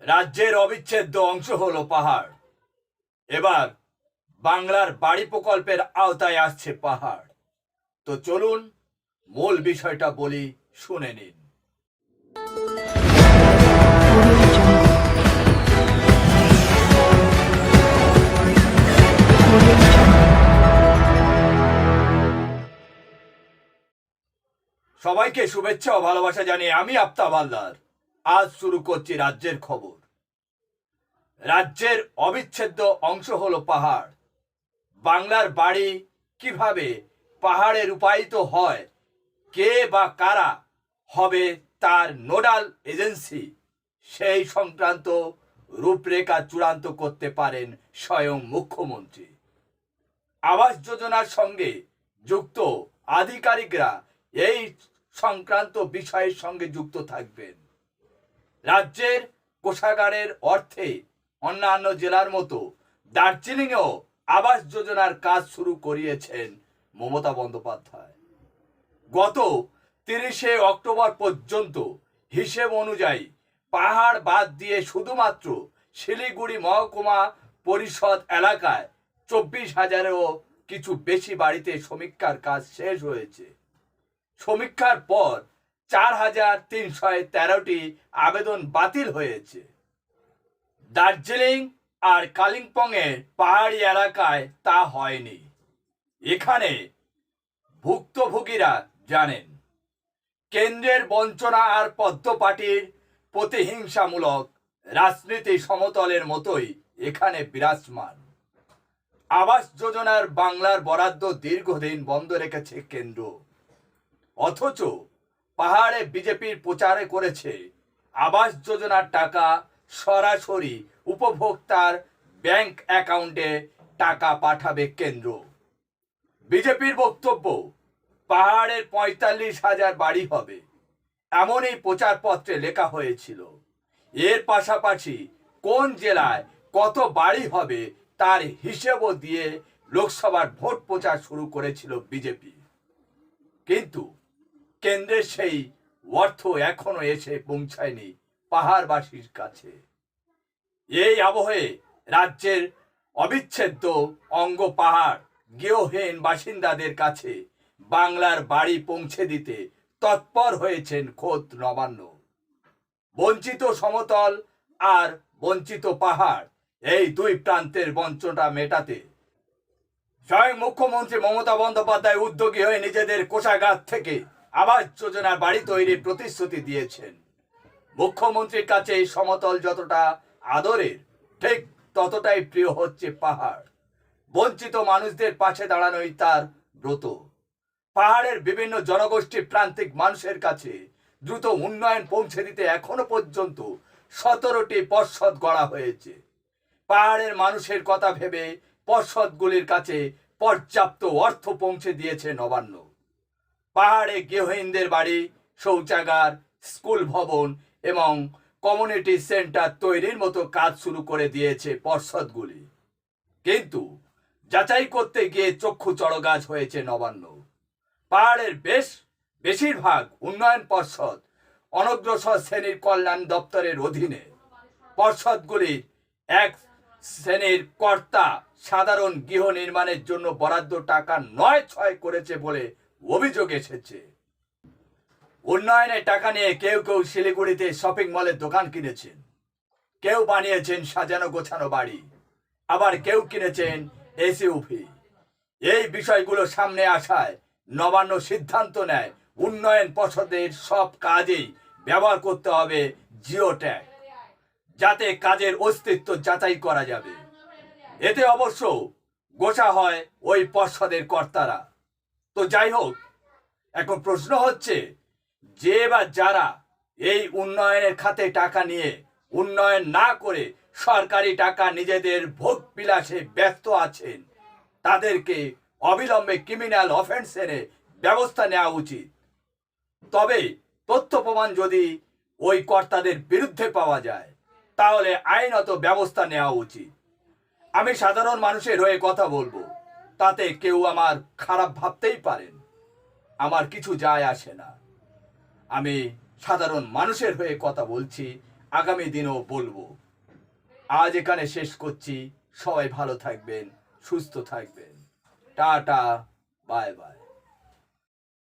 রাজ্যের অবিচ্ছেদ্য অংশ হলো পাহাড়। এবার বাংলার বাড়ি প্রকল্পের আওতায় আসছে পাহাড়। তো চলুন মূল বিষয়টা বলি, শুনে নিন। সবাইকে শুভেচ্ছা ও ভালোবাসা জানিয়ে আমি আফতাব হালদার আজ শুরু করছি রাজ্যের খবর। রাজ্যের অবিচ্ছেদ্য অংশ হলো পাহাড়। বাংলার বাড়ি কিভাবে পাহাড়ে রূপায়িত হয়, কে বা কারা হবে তার নোডাল এজেন্সি, সেই সংক্রান্ত রূপরেখা চূড়ান্ত করতে পারেন স্বয়ং মুখ্যমন্ত্রী। আবাস যোজনার সঙ্গে যুক্ত আধিকারিকরা এই সংক্রান্ত বিষয়ের সঙ্গে যুক্ত থাকবেন। রাজ্যের কোষাগারের অর্থে অন্যান্য জেলার মতো দার্জিলিংয়েও আবাস যোজনার কাজ শুরু করিয়েছেন মমতা বন্দ্যোপাধ্যায়। গত 30শে অক্টোবর পর্যন্ত হিসেব অনুযায়ী পাহাড় বাদ দিয়ে শুধুমাত্র শিলিগুড়ি মহকুমা পরিষদ এলাকায় 24,000-এরও কিছু বেশি বাড়িতে সমীক্ষার কাজ শেষ হয়েছে। সমীক্ষার পর 4,313টি আবেদন বাতিল হয়েছে। দার্জিলিং আর কালিম্পংয়ের পাহাড়ি এলাকায় তা হয়নি। এখানে ভুক্তভোগীরা জানেন, কেন্দ্রের বঞ্চনা আর পদ্ম পার্টির প্রতিহিংসামূলক রাজনীতি সমতলের মতোই এখানে বিরাজমান। আবাস যোজনার বাংলার বরাদ্দ দীর্ঘদিন বন্ধ রেখেছে কেন্দ্র, অথচ পাহাড়ে বিজেপির প্রচারে করেছে আবাস যোজনার টাকা সরাসরি উপভোক্তার ব্যাংক অ্যাকাউন্টে টাকা পাঠাবে কেন্দ্র। বিজেপির বক্তব্য, পাহাড়ের 45,000 বাড়ি হবে, এমনই প্রচারপত্রে লেখা হয়েছিল। এর পাশাপাশি কোন জেলায় কত বাড়ি হবে তার হিসেবও দিয়ে লোকসভার ভোট প্রচার শুরু করেছিল বিজেপি। কিন্তু কেন্দ্রের সেই অর্থ এখনো এসে পৌঁছায়নি পাহাড়বাসীর কাছে। এই আবহে রাজ্যের অবিচ্ছেদ্য অঙ্গ পাহাড় গৃহহীন বাসিন্দাদের কাছে বাংলার বাড়ি পৌঁছে দিতে তৎপর হয়েছেন খোদ নবান্ন। বঞ্চিত সমতল আর বঞ্চিত পাহাড়, এই দুই প্রান্তের বঞ্চনা মেটাতে স্বয়ং মুখ্যমন্ত্রী মমতা বন্দ্যোপাধ্যায় উদ্যোগী হয়ে নিজেদের কোষাগার থেকে আবাস যোজনার বাড়ি তৈরির প্রতিশ্রুতি দিয়েছেন। মুখ্যমন্ত্রীর কাছে এই সমতল যতটা আদরের, ঠিক ততটাই প্রিয় হচ্ছে পাহাড়। বঞ্চিত মানুষদের পাশে দাঁড়ানোই তার ব্রত। পাহাড়ের বিভিন্ন জনগোষ্ঠীর প্রান্তিক মানুষের কাছে দ্রুত উন্নয়ন পৌঁছে দিতে এখনো পর্যন্ত 17টি পর্ষদ গড়া হয়েছে। পাহাড়ের মানুষের কথা ভেবে পর্ষদগুলির কাছে পর্যাপ্ত অর্থ পৌঁছে দিয়েছে নবান্ন। পাহাড়ে গৃহহীনদের বাড়ি, শৌচাগার, স্কুল ভবন এবং কমিউনিটি সেন্টার তৈরির মতো কাজ শুরু করে দিয়েছে পর্ষদগুলি। কিন্তু যাচাই করতে গিয়ে চক্ষু চড়গাছ হয়েছে নবান্ন। পাহাড়ের বেশিরভাগ উন্নয়ন পর্ষদ অনগ্রসর শ্রেণীর কল্যাণ দপ্তরের অধীনে। পর্ষদগুলির এক শ্রেণীর কর্তা সাধারণ গৃহ নির্মাণের জন্য বরাদ্দ টাকা নয় ছয় করেছে বলে অভিযোগ এসেছে। উন্নয়নের টাকা নিয়ে কেউ কেউ শিলিগুড়িতে শপিং মলের দোকান কিনেছেন, কেউ বানিয়েছেন সাজানো গোছানো বাড়ি, আবার কেউ কিনেছেন এসইউভি। এই বিষয়গুলো সামনে আসায় নবান্ন সিদ্ধান্ত নেয় উন্নয়ন পর্ষদের সব কাজেই ব্যবহার করতে হবে জিও ট্যাগ, যাতে কাজের অস্তিত্ব যাচাই করা যাবে। এতে অবশ্য গোছা হয় ওই পর্ষদের কর্তারা। তো যাই হোক, এখন প্রশ্ন হচ্ছে, যে বা যারা এই উন্নয়নের খাতে টাকা নিয়ে উন্নয়ন না করে সরকারি টাকা নিজেদের ভোগ বিলাসে ব্যস্ত আছেন, তাদেরকে অবিলম্বে ক্রিমিনাল অফেন্স এনে ব্যবস্থা নেওয়া উচিত। তবে তথ্য প্রমাণ যদি ওই কর্তাদের বিরুদ্ধে পাওয়া যায়, তাহলে আইনত ব্যবস্থা নেওয়া উচিত। আমি সাধারণ মানুষের হয়ে কথা বলবো, তাতে কেউ আমার খারাপ ভাবতেই পারেন, আমার কিছু যায় আসে না। আমি সাধারণ মানুষের হয়ে কথা বলছি, আগামী দিনেও বলবো। আজ এখানে শেষ করছি। সবাই ভালো থাকবেন, সুস্থ থাকবেন। Tata, bye bye.